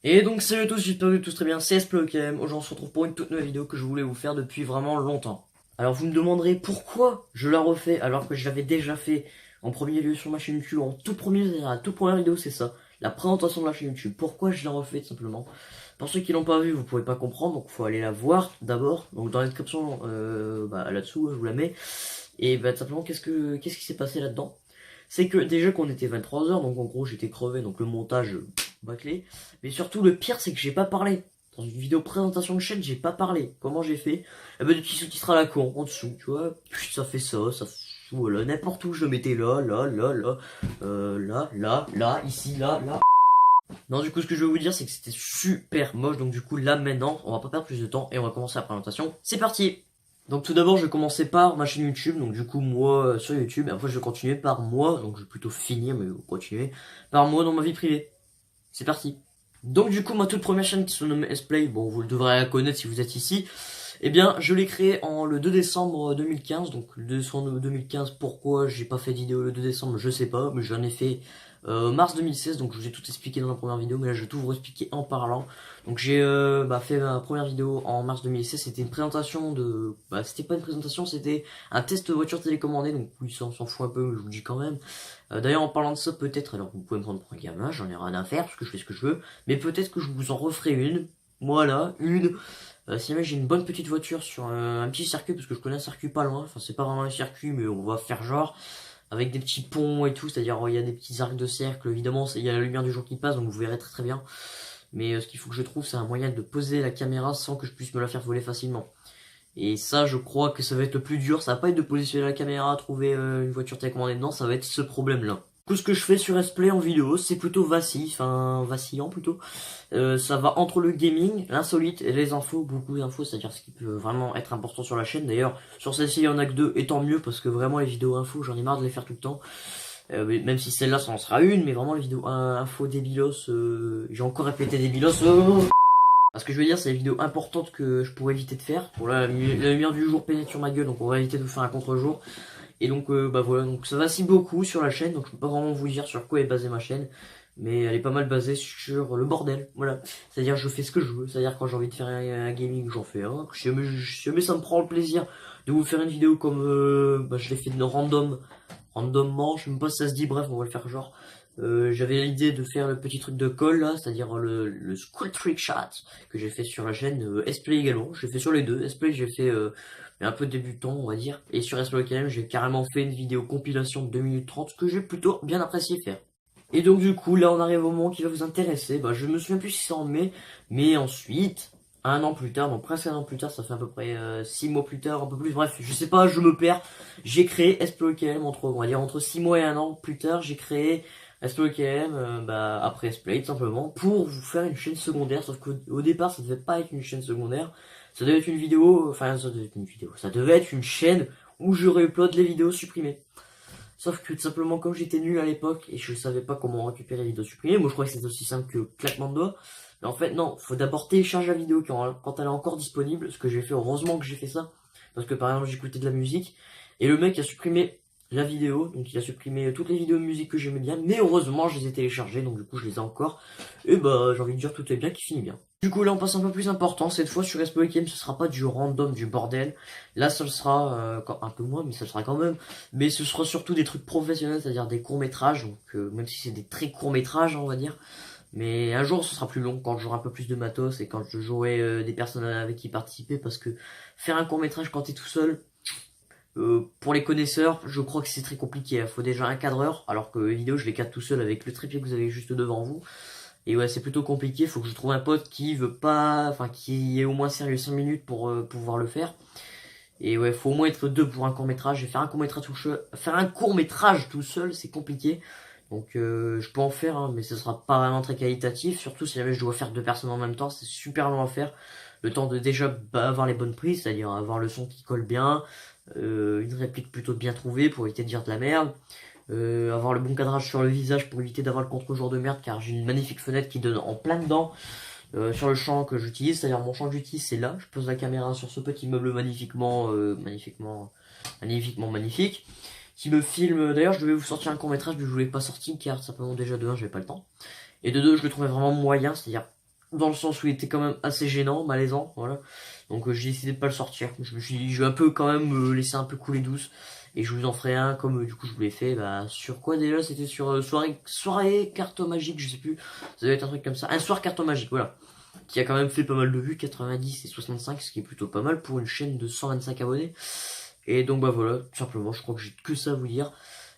Et donc salut à tous, j'espère que vous allez tous très bien, c'est SPLOKM. Aujourd'hui on se retrouve pour une toute nouvelle vidéo que je voulais vous faire depuis vraiment longtemps. Alors vous me demanderez pourquoi je la refais alors que je l'avais déjà fait en premier lieu sur ma chaîne YouTube, en tout premier, la toute première vidéo c'est ça, la présentation de la chaîne YouTube. Pourquoi je la refais tout simplement? Pour ceux qui l'ont pas vu, vous pouvez pas comprendre, donc faut aller la voir d'abord. Donc dans la description, là-dessous, je vous la mets. Et tout simplement, qu'est-ce qui s'est passé là-dedans? C'est que déjà qu'on était 23h, donc en gros j'étais crevé, donc le montage bâclé. Mais surtout le pire c'est que j'ai pas parlé. Dans une vidéo présentation de chaîne, j'ai pas parlé. Comment j'ai fait? Eh ben des petits sous-titres à la con, en dessous, tu vois. Ça fait ça, voilà, n'importe où je le mettais là, ici, là. Non, du coup, ce que je veux vous dire, c'est que c'était super moche. Donc, du coup, là, maintenant, on va pas perdre plus de temps et on va commencer la présentation. C'est parti! Donc, tout d'abord, je vais commencer par ma chaîne YouTube. Donc, du coup, moi, sur YouTube. Et après, je vais continuer par moi. Donc, je vais plutôt finir, mais continuer par moi dans ma vie privée. C'est parti. Donc, du coup, ma toute première chaîne qui se nomme Splay. Bon, vous le devrez la connaître si vous êtes ici. Eh bien, je l'ai créée le 2 décembre 2015. Donc, le 2 décembre 2015, pourquoi j'ai pas fait de vidéo le 2 décembre, je sais pas. Mais j'en ai fait mars 2016. Donc, je vous ai tout expliqué dans la première vidéo. Mais là, je vais tout vous expliquer en parlant. Donc, j'ai fait ma première vidéo en mars 2016. C'était une présentation de... c'était pas une présentation, c'était un test de voiture télécommandée. Donc, oui, ça, on s'en fout un peu, mais je vous le dis quand même. D'ailleurs, en parlant de ça, peut-être... Alors, vous pouvez me prendre pour un gamin, j'en ai rien à faire, parce que je fais ce que je veux. Mais peut-être que je vous en referai une. Voilà, une. Si jamais j'ai une bonne petite voiture sur un petit circuit, parce que je connais un circuit pas loin, enfin c'est pas vraiment un circuit, mais on va faire genre, avec des petits ponts et tout, c'est-à-dire il y a des petits arcs de cercle, évidemment il y a la lumière du jour qui passe, donc vous verrez très très bien. Mais ce qu'il faut que je trouve, c'est un moyen de poser la caméra sans que je puisse me la faire voler facilement. Et ça, je crois que ça va être le plus dur, ça va pas être de positionner la caméra, trouver une voiture télécommandée dedans, ça va être ce problème-là. Tout ce que je fais sur Splay en vidéo, c'est plutôt vacillant plutôt. Ça va entre le gaming, l'insolite et les infos, beaucoup d'infos, c'est-à-dire ce qui peut vraiment être important sur la chaîne. D'ailleurs, sur celle-ci, il y en a que deux, et tant mieux, parce que vraiment les vidéos infos, j'en ai marre de les faire tout le temps. Même si celle-là, ça en sera une, mais vraiment les vidéos infos débilos, j'ai encore répété débilos. Ce que je veux dire, c'est les vidéos importantes que je pourrais éviter de faire. Bon là, la lumière du jour pénètre sur ma gueule, donc on va éviter de faire un contre-jour. Et donc voilà, donc ça vacille beaucoup sur la chaîne, donc je peux pas vraiment vous dire sur quoi est basée ma chaîne, mais elle est pas mal basée sur le bordel, voilà. C'est-à-dire je fais ce que je veux, c'est-à-dire quand j'ai envie de faire un gaming, j'en fais un. Si jamais ça me prend le plaisir de vous faire une vidéo comme je l'ai fait de randomement, je sais même pas si ça se dit, bref, on va le faire genre. J'avais l'idée de faire le petit truc de colle là, c'est-à-dire le school trick shot que j'ai fait sur la chaîne Splay également. J'ai fait sur les deux. Splay j'ai fait un peu débutant on va dire. Et sur Splay KM j'ai carrément fait une vidéo compilation de 2 minutes 30 que j'ai plutôt bien apprécié faire. Et donc du coup là on arrive au moment qui va vous intéresser. Je me souviens plus si c'est en mai, mais ensuite, un an plus tard, donc presque un an plus tard, ça fait à peu près 6 mois plus tard, un peu plus, bref, je sais pas, je me perds. J'ai créé Splay KM on va dire entre 6 mois et un an plus tard, j'ai créé SPLKM, après Splay tout simplement, pour vous faire une chaîne secondaire, sauf qu'au départ ça devait pas être une chaîne secondaire, ça devait être une vidéo, ça devait être une chaîne où je réupload les vidéos supprimées. Sauf que tout simplement comme j'étais nul à l'époque et je savais pas comment récupérer les vidéos supprimées, moi je croyais que c'était aussi simple que claquement de doigts, mais en fait non, faut d'abord télécharger la vidéo quand elle est encore disponible, ce que j'ai fait, heureusement que j'ai fait ça, parce que par exemple j'écoutais de la musique, et le mec a supprimé la vidéo, donc il a supprimé toutes les vidéos de musique que j'aimais bien, mais heureusement je les ai téléchargées, donc du coup je les ai encore, et j'ai envie de dire tout est bien qui finit bien. Du coup là on passe un peu plus important, cette fois sur SPOK Game ce sera pas du random, du bordel, là ce sera un peu moins, mais ça sera quand même, mais ce sera surtout des trucs professionnels, c'est-à-dire des courts métrages, donc même si c'est des très courts métrages on va dire, mais un jour ce sera plus long quand j'aurai un peu plus de matos et quand je jouerai des personnes avec qui participer, parce que faire un court métrage quand t'es tout seul, pour les connaisseurs, je crois que c'est très compliqué. Il faut déjà un cadreur, alors que les vidéos, je les cadre tout seul avec le trépied que vous avez juste devant vous. Et ouais, c'est plutôt compliqué. Faut que je trouve un pote qui veut pas, enfin, qui est au moins sérieux 5 minutes pour pouvoir le faire. Et ouais, faut au moins être deux pour un court métrage. Et faire un court métrage tout seul, c'est compliqué. Donc je peux en faire, hein, mais ce sera pas vraiment très qualitatif. Surtout si jamais je dois faire deux personnes en même temps, c'est super long à faire. Le temps de déjà avoir les bonnes prises, c'est-à-dire avoir le son qui colle bien, une réplique plutôt bien trouvée pour éviter de dire de la merde, avoir le bon cadrage sur le visage pour éviter d'avoir le contre-jour de merde, car j'ai une magnifique fenêtre qui donne en plein dedans sur le champ que j'utilise, c'est-à-dire mon champ que j'utilise c'est là, je pose la caméra sur ce petit meuble magnifique, qui me filme. D'ailleurs je devais vous sortir un court métrage mais je voulais pas sortir car simplement déjà de 1 j'avais pas le temps, et de 2 je le trouvais vraiment moyen, c'est-à-dire dans le sens où il était quand même assez gênant, malaisant, voilà. Donc j'ai décidé de pas le sortir. Je me suis dit, je vais un peu quand même laisser un peu couler douce. Et je vous en ferai un comme du coup je vous l'ai fait. Bah sur quoi déjà? C'était sur soirée carte magique, je sais plus. Ça doit être un truc comme ça. Un soir carte magique, voilà. Qui a quand même fait pas mal de vues, 90 et 65, ce qui est plutôt pas mal pour une chaîne de 125 abonnés. Et donc bah voilà, tout simplement, je crois que j'ai que ça à vous dire.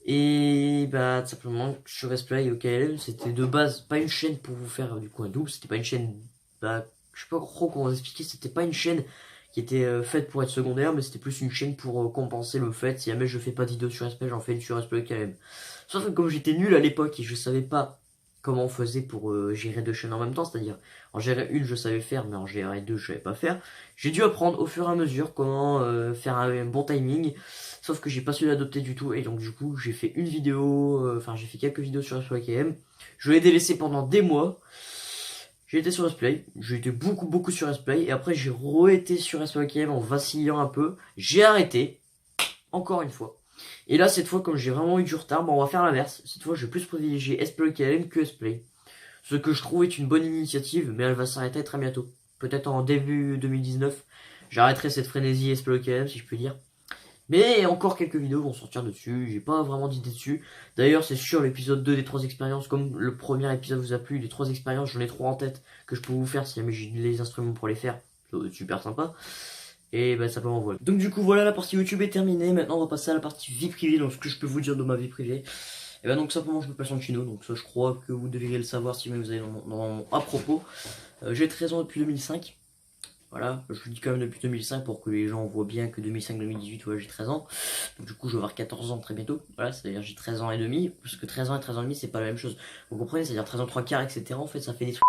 Et bah tout simplement sur Resplay et OKLM, c'était de base pas une chaîne pour vous faire du coup un double, c'était pas une chaîne, bah je sais pas trop comment vous expliquer, c'était pas une chaîne qui était faite pour être secondaire, mais c'était plus une chaîne pour compenser le fait si jamais je fais pas de vidéo sur Resplay, j'en fais une sur Resplay OKLM. Sauf que comme j'étais nul à l'époque et je savais pas comment on faisait pour gérer deux chaînes en même temps, c'est-à-dire en gérer une je savais faire, mais en gérer deux je savais pas faire, j'ai dû apprendre au fur et à mesure comment faire un bon timing. Sauf que j'ai pas su l'adopter du tout et donc du coup j'ai fait une vidéo, enfin j'ai fait quelques vidéos sur SPlayKM. Je l'ai délaissé pendant des mois. J'ai été sur Splay, j'ai été beaucoup sur Splay et après j'ai re-été sur SPlayKM en vacillant un peu. J'ai arrêté, encore une fois. Et là cette fois comme j'ai vraiment eu du retard, bon on va faire l'inverse. Cette fois je vais plus privilégier SPlayKM que Splay. Ce que je trouve est une bonne initiative mais elle va s'arrêter très bientôt. Peut-être en début 2019. J'arrêterai cette frénésie SPlayKM si je puis dire. Mais encore quelques vidéos vont sortir dessus, j'ai pas vraiment d'idée dessus. D'ailleurs c'est sur l'épisode 2 des 3 expériences, comme le premier épisode vous a plu, les 3 expériences j'en ai 3 en tête que je peux vous faire si jamais j'ai les instruments pour les faire. Ça va être super sympa. Et bah simplement voilà. Donc du coup voilà, la partie YouTube est terminée, maintenant on va passer à la partie vie privée, donc ce que je peux vous dire de ma vie privée. Et bah donc simplement je m'appelle Santino, donc ça je crois que vous devriez le savoir si vous allez à propos. J'ai 13 ans depuis 2005. Voilà, je vous dis quand même depuis 2005 pour que les gens voient bien que 2005-2018, ouais, j'ai 13 ans. Donc du coup, je vais avoir 14 ans très bientôt. Voilà, c'est-à-dire j'ai 13 ans et demi, parce que 13 ans et 13 ans et demi, c'est pas la même chose. Vous comprenez, c'est-à-dire 13 ans 3 quarts, etc. En fait, ça fait des trucs.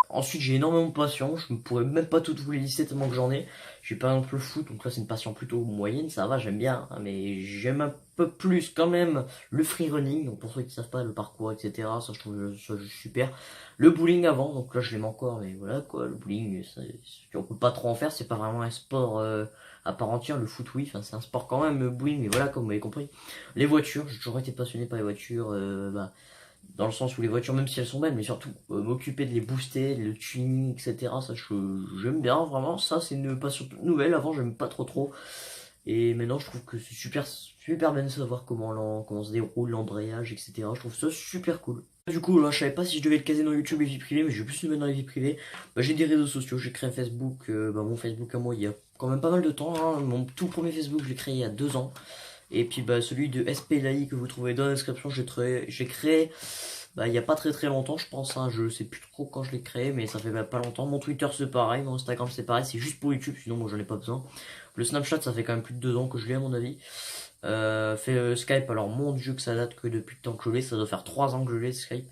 Ensuite, j'ai énormément de passion, je ne pourrais même pas toutes vous les lister tellement que j'en ai. J'ai par exemple le foot, donc là c'est une passion plutôt moyenne, ça va, j'aime bien, hein, mais j'aime un peu plus quand même le free running, donc pour ceux qui ne savent pas, le parcours, etc. Ça je trouve ça super. Le bowling avant, donc là je l'aime encore, mais voilà quoi, le bowling, on peut pas trop en faire, c'est pas vraiment un sport à part entière, le foot oui, enfin c'est un sport quand même, le bowling, mais voilà comme vous avez compris. Les voitures, j'ai toujours été passionné par les voitures, dans le sens où les voitures, même si elles sont belles, mais surtout m'occuper de les booster, le tuning, etc. Ça, j'aime bien, vraiment. Ça, c'est une passion toute nouvelle. Avant, j'aime pas trop. Et maintenant, je trouve que c'est super bien de savoir comment se déroule l'embrayage, etc. Je trouve ça super cool. Du coup, là, je savais pas si je devais le caser dans YouTube et vie privée, mais je vais plus le mettre dans les vies privées. Bah, j'ai des réseaux sociaux, j'ai créé un Facebook, mon Facebook à moi, il y a quand même pas mal de temps, hein. Mon tout premier Facebook, je l'ai créé il y a 2 ans. Et puis bah celui de SPLAI que vous trouvez dans la description, j'ai créé bah il y a pas très longtemps je pense, hein, je sais plus trop quand je l'ai créé mais ça fait bah, pas longtemps. Mon Twitter c'est pareil, mon Instagram c'est pareil, c'est juste pour YouTube sinon moi j'en ai pas besoin. Le Snapchat ça fait quand même plus de 2 ans que je l'ai à mon avis. Skype alors mon dieu que ça date que depuis le temps que je l'ai, ça doit faire 3 ans que je l'ai Skype.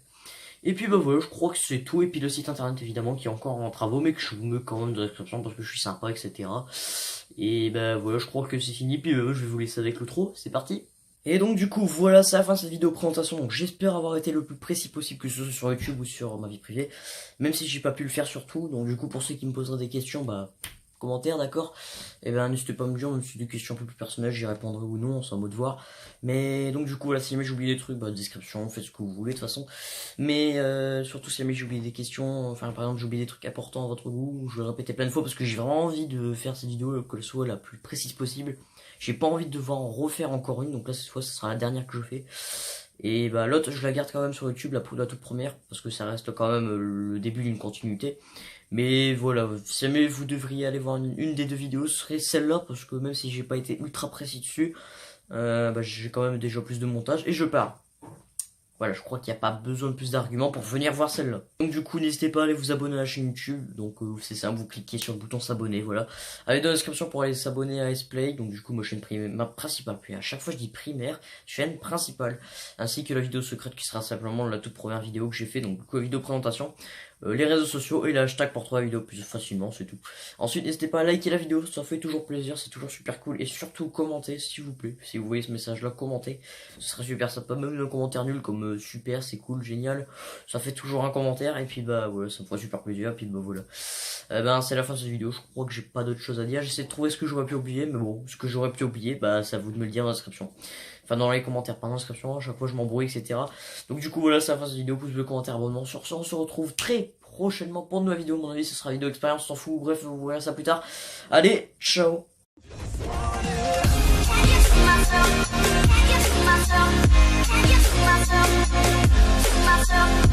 Et puis bah voilà, je crois que c'est tout. Et puis le site internet évidemment qui est encore en travaux, mais que je vous mets quand même dans la description parce que je suis sympa, etc. Et bah voilà, je crois que c'est fini. Puis je vais vous laisser avec l'outro, c'est parti. Et donc du coup voilà, c'est la fin de cette vidéo présentation. Donc j'espère avoir été le plus précis possible, que ce soit sur YouTube ou sur ma vie privée. Même si j'ai pas pu le faire sur tout. Donc du coup pour ceux qui me poseraient des questions, bah commentaires, d'accord. Et ben n'hésitez pas à me dire, même si c'est des questions un peu plus personnelles, j'y répondrai ou non, c'est en mode voir. Mais donc du coup voilà, si jamais j'ai oublié des trucs, bah description, faites ce que vous voulez de toute façon. Mais surtout si jamais j'ai oublié des questions, enfin par exemple j'ai oublié des trucs importants à votre goût, je vais le répéter plein de fois parce que j'ai vraiment envie de faire cette vidéo, qu'elle soit la plus précise possible. J'ai pas envie de devoir en refaire encore une, donc là cette fois ce sera la dernière que je fais. Et bah l'autre je la garde quand même sur YouTube, la toute première, parce que ça reste quand même le début d'une continuité. Mais voilà, si jamais vous devriez aller voir une des 2 vidéos, ce serait celle-là, parce que même si j'ai pas été ultra précis dessus, bah, j'ai quand même déjà plus de montage, et je pars. Voilà, je crois qu'il n'y a pas besoin de plus d'arguments pour venir voir celle-là. Donc du coup, n'hésitez pas à aller vous abonner à la chaîne YouTube. Donc c'est simple, vous cliquez sur le bouton s'abonner, voilà. Allez dans la description pour aller s'abonner à Splay. Donc du coup, ma chaîne primaire, ma principale, puis à chaque fois je dis primaire, chaîne principale. Ainsi que la vidéo secrète qui sera simplement la toute première vidéo que j'ai fait, donc du coup, la vidéo présentation. Les réseaux sociaux et le hashtag pour trouver la vidéo plus facilement, c'est tout. Ensuite, n'hésitez pas à liker la vidéo, ça fait toujours plaisir, c'est toujours super cool. Et surtout, commentez, s'il vous plaît. Si vous voyez ce message-là, commentez. Ce serait super sympa, même un commentaire nul comme super, c'est cool, génial. Ça fait toujours un commentaire, et puis bah voilà, ça me ferait super plaisir, et puis bah voilà. C'est la fin de cette vidéo, je crois que j'ai pas d'autre chose à dire. J'essaie de trouver ce que j'aurais pu oublier, mais bon, ce que j'aurais pu oublier, bah c'est à vous de me le dire dans la description. Enfin dans les commentaires, pas dans la description, à chaque fois je m'embrouille, etc. Donc du coup voilà, c'est la fin de cette vidéo, pouce bleu, commentaire, abonnement. Sur ce, on se retrouve très prochainement pour de nouvelles vidéos. À mon avis, ce sera vidéo expérience, on s'en fout. Bref, vous verrez ça plus tard. Allez, ciao. Can you see myself?